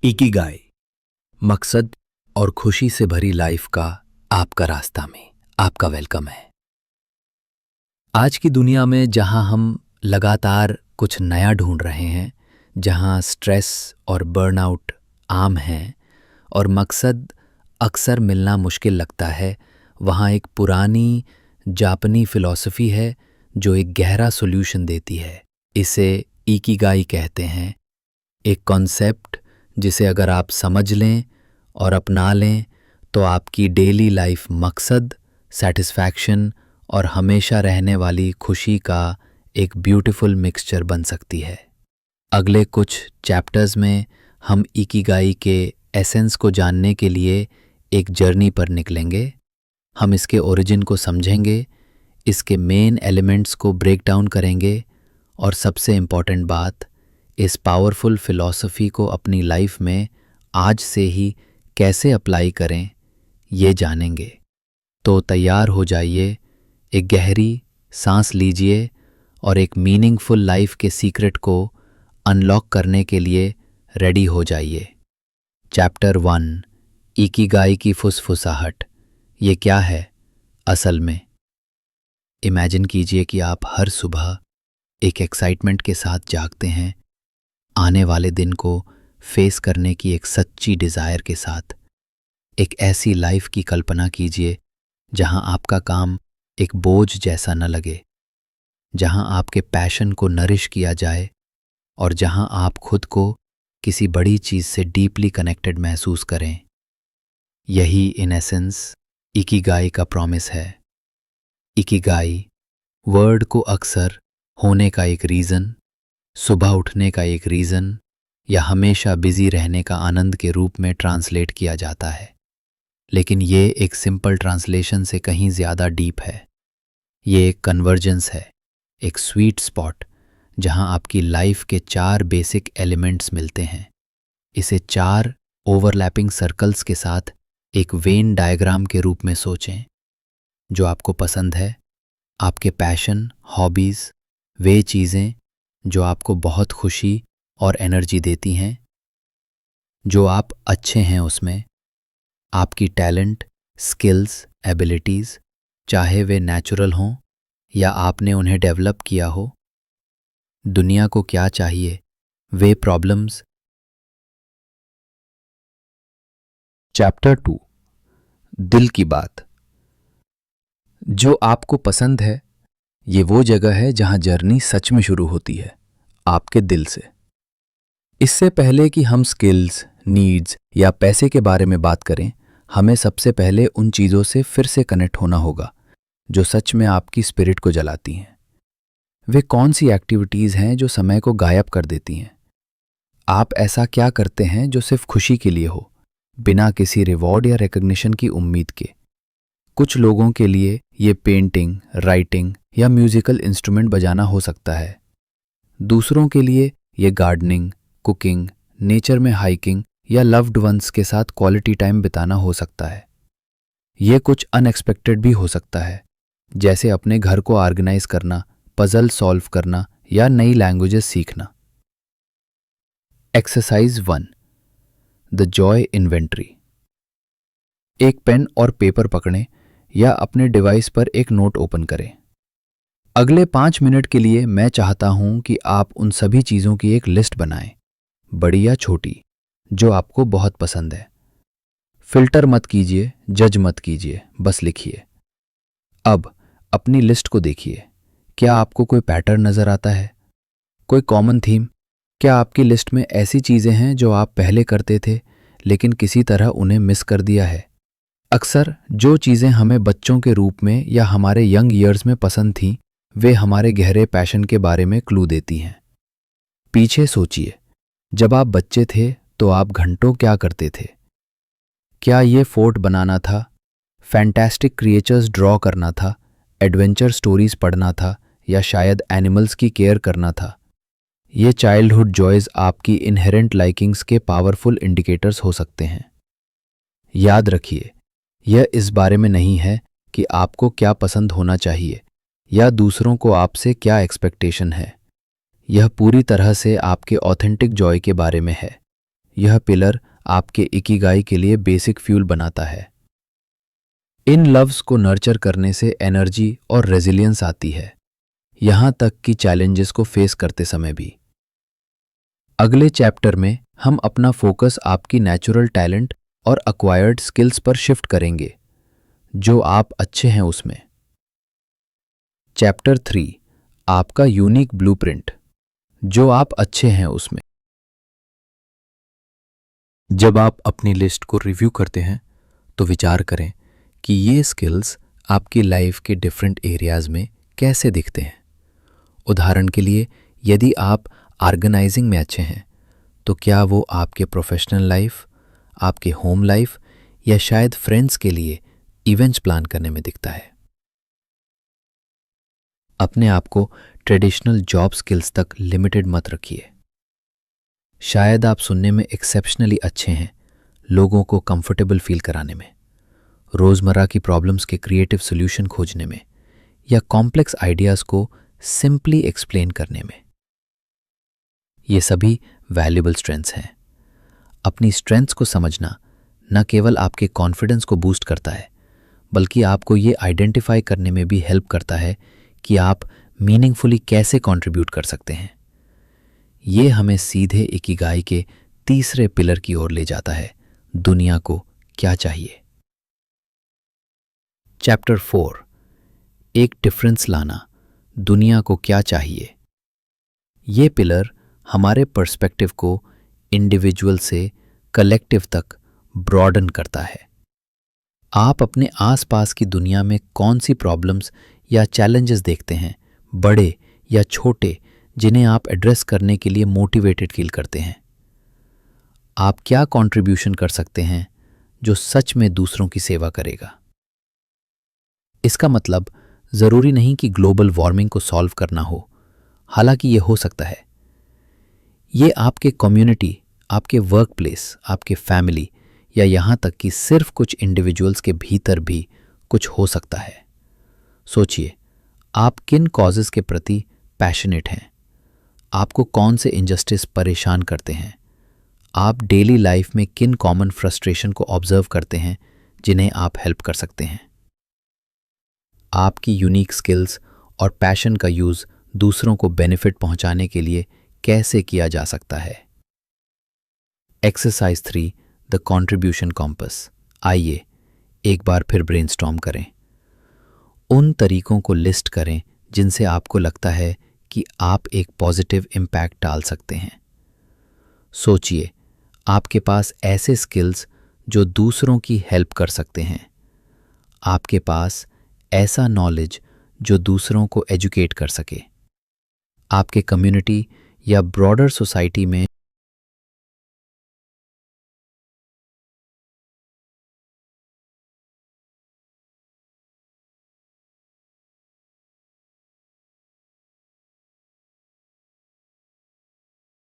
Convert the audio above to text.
Ikigai, मकसद और खुशी से भरी लाइफ का आपका रास्ता में आपका वेलकम है। आज की दुनिया में जहां हम लगातार कुछ नया ढूंढ रहे हैं, जहां स्ट्रेस और बर्नआउट आम हैं और मकसद अक्सर मिलना मुश्किल लगता है, वहां एक पुरानी जापानी फिलॉसफी है जो एक गहरा सॉल्यूशन देती है। इसे इकिगाई कहते हैं, एक कॉन्सेप्ट जिसे अगर आप समझ लें और अपना लें तो आपकी डेली लाइफ मकसद, सेटिस्फैक्शन और हमेशा रहने वाली खुशी का एक ब्यूटीफुल मिक्सचर बन सकती है। अगले कुछ चैप्टर्स में हम इकिगाई के एसेंस को जानने के लिए एक जर्नी पर निकलेंगे। हम इसके ओरिजिन को समझेंगे, इसके मेन एलिमेंट्स को ब्रेक डाउन करेंगे और सबसे इम्पॉर्टेंट बात, इस पावरफुल फिलॉसफी को अपनी लाइफ में आज से ही कैसे अप्लाई करें ये जानेंगे। तो तैयार हो जाइए, एक गहरी सांस लीजिए और एक मीनिंगफुल लाइफ के सीक्रेट को अनलॉक करने के लिए रेडी हो जाइए। चैप्टर 1, इकिगाई की फुसफुसाहट। ये क्या है असल में? इमेजिन कीजिए कि आप हर सुबह एक एक्साइटमेंट के साथ जागते हैं, आने वाले दिन को फेस करने की एक सच्ची डिज़ायर के साथ। एक ऐसी लाइफ की कल्पना कीजिए जहां आपका काम एक बोझ जैसा न लगे, जहां आपके पैशन को नरिश किया जाए और जहां आप खुद को किसी बड़ी चीज़ से डीपली कनेक्टेड महसूस करें। यही इन एसेंस इकिगाई का प्रॉमिस है। इकिगाई वर्ड को अक्सर होने का एक रीज़न, सुबह उठने का एक रीज़न या हमेशा बिजी रहने का आनंद के रूप में ट्रांसलेट किया जाता है, लेकिन ये एक सिंपल ट्रांसलेशन से कहीं ज़्यादा डीप है। ये एक कन्वर्जेंस है, एक स्वीट स्पॉट जहां आपकी लाइफ के 4 बेसिक एलिमेंट्स मिलते हैं। इसे 4 ओवरलैपिंग सर्कल्स के साथ एक वेन डायग्राम के रूप में सोचें। जो आपको पसंद है, आपके पैशन, हॉबीज़, वे चीज़ें जो आपको बहुत खुशी और एनर्जी देती हैं, जो आप अच्छे हैं उसमें, आपकी टैलेंट, स्किल्स, एबिलिटीज़, चाहे वे नेचुरल हों या आपने उन्हें डेवलप किया हो। दुनिया को क्या चाहिए, वे प्रॉब्लम्स। चैप्टर 2, दिल की बात। जो आपको पसंद है, ये वो जगह है जहां जर्नी सच में शुरू होती है, आपके दिल से। इससे पहले कि हम स्किल्स, नीड्स या पैसे के बारे में बात करें, हमें सबसे पहले उन चीज़ों से फिर से कनेक्ट होना होगा जो सच में आपकी स्पिरिट को जलाती हैं। वे कौन सी एक्टिविटीज़ हैं जो समय को गायब कर देती हैं? आप ऐसा क्या करते हैं जो सिर्फ खुशी के लिए हो, बिना किसी रिवॉर्ड या रिकग्निशन की उम्मीद के? कुछ लोगों के लिए ये पेंटिंग, राइटिंग या म्यूजिकल इंस्ट्रूमेंट बजाना हो सकता है। दूसरों के लिए ये गार्डनिंग, कुकिंग, नेचर में हाइकिंग या लव्ड वंस के साथ क्वालिटी टाइम बिताना हो सकता है। ये कुछ अनएक्सपेक्टेड भी हो सकता है, जैसे अपने घर को ऑर्गेनाइज करना, पजल सॉल्व करना या नई लैंग्वेजेस सीखना। Exercise 1, the Joy inventory. एक पेन और पेपर पकड़ें या अपने डिवाइस पर एक नोट ओपन करें। अगले 5 मिनट के लिए मैं चाहता हूं कि आप उन सभी चीज़ों की एक लिस्ट बनाएं, बड़ी या छोटी, जो आपको बहुत पसंद है। फिल्टर मत कीजिए, जज मत कीजिए, बस लिखिए। अब अपनी लिस्ट को देखिए, क्या आपको कोई पैटर्न नज़र आता है, कोई कॉमन थीम? क्या आपकी लिस्ट में ऐसी चीज़ें हैं जो आप पहले करते थे लेकिन किसी तरह उन्हें मिस कर दिया है? अक्सर जो चीज़ें हमें बच्चों के रूप में या हमारे यंग ईयर्स में पसंद थीं, वे हमारे गहरे पैशन के बारे में क्लू देती हैं। पीछे सोचिए, जब आप बच्चे थे तो आप घंटों क्या करते थे? क्या ये फोर्ट बनाना था, फैंटास्टिक क्रिएचर्स ड्रॉ करना था, एडवेंचर स्टोरीज पढ़ना था या शायद एनिमल्स की केयर करना था? ये चाइल्डहुड जॉयज आपकी इनहेरेंट लाइकिंग्स के पावरफुल इंडिकेटर्स हो सकते हैं। याद रखिए, यह इस बारे में नहीं है कि आपको क्या पसंद होना चाहिए या दूसरों को आपसे क्या एक्सपेक्टेशन है। यह पूरी तरह से आपके ऑथेंटिक जॉय के बारे में है। यह पिलर आपके इकिगाई के लिए बेसिक फ्यूल बनाता है। इन लव्स को नर्चर करने से एनर्जी और रेजिलियंस आती है, यहां तक कि चैलेंजेस को फेस करते समय भी। अगले चैप्टर में हम अपना फोकस आपकी नेचुरल टैलेंट और अक्वायर्ड स्किल्स पर शिफ्ट करेंगे, जो आप अच्छे हैं उसमें। चैप्टर 3, आपका यूनिक ब्लूप्रिंट, जो आप अच्छे हैं उसमें। जब आप अपनी लिस्ट को रिव्यू करते हैं तो विचार करें कि ये स्किल्स आपकी लाइफ के डिफरेंट एरियाज में कैसे दिखते हैं। उदाहरण के लिए, यदि आप ऑर्गेनाइजिंग में अच्छे हैं तो क्या वो आपके प्रोफेशनल लाइफ, आपके होम लाइफ या शायद फ्रेंड्स के लिए इवेंट्स प्लान करने में दिखता है। अपने आप को ट्रेडिशनल जॉब स्किल्स तक लिमिटेड मत रखिए। शायद आप सुनने में एक्सेप्शनली अच्छे हैं, लोगों को कंफर्टेबल फील कराने में, रोजमर्रा की प्रॉब्लम्स के क्रिएटिव सॉल्यूशन खोजने में या कॉम्प्लेक्स आइडियाज को सिंपली एक्सप्लेन करने में। ये सभी वैल्यूबल स्ट्रेंथ्स हैं। अपनी स्ट्रेंथ्स को समझना न केवल आपके कॉन्फिडेंस को बूस्ट करता है, बल्कि आपको ये आइडेंटिफाई करने में भी हेल्प करता है कि आप मीनिंगफुली कैसे कंट्रीब्यूट कर सकते हैं। ये हमें सीधे इकिगाई के तीसरे पिलर की ओर ले जाता है, दुनिया को क्या चाहिए। चैप्टर 4, एक डिफरेंस लाना, दुनिया को क्या चाहिए। ये पिलर हमारे पर्सपेक्टिव को इंडिविजुअल से कलेक्टिव तक ब्रॉडन करता है। आप अपने आसपास की दुनिया में कौन सी प्रॉब्लम्स या चैलेंजेस देखते हैं, बड़े या छोटे, जिन्हें आप एड्रेस करने के लिए मोटिवेटेड फील करते हैं। आप क्या कंट्रीब्यूशन कर सकते हैं जो सच में दूसरों की सेवा करेगा। इसका मतलब जरूरी नहीं कि ग्लोबल वार्मिंग को सॉल्व करना हो, हालांकि ये हो सकता है। ये आपके कम्युनिटी, आपके वर्क प्लेस, आपके फैमिली या यहाँ तक कि सिर्फ कुछ इंडिविजुअल्स के भीतर भी कुछ हो सकता है। सोचिए, आप किन कॉजेस के प्रति पैशनेट हैं, आपको कौन से इनजस्टिस परेशान करते हैं, आप डेली लाइफ में किन कॉमन फ्रस्ट्रेशन को ऑब्जर्व करते हैं जिन्हें आप हेल्प कर सकते हैं। आपकी यूनिक स्किल्स और पैशन का यूज दूसरों को बेनिफिट पहुंचाने के लिए कैसे किया जा सकता है। Exercise 3, the contribution compass. आइए एक बार फिर ब्रेनस्टॉर्म करें। उन तरीकों को लिस्ट करें जिनसे आपको लगता है कि आप एक पॉजिटिव इम्पैक्ट डाल सकते हैं। सोचिए, आपके पास ऐसे स्किल्स जो दूसरों की हेल्प कर सकते हैं। आपके पास ऐसा नॉलेज जो दूसरों को एजुकेट कर सके। आपके कम्युनिटी या ब्रॉडर सोसाइटी में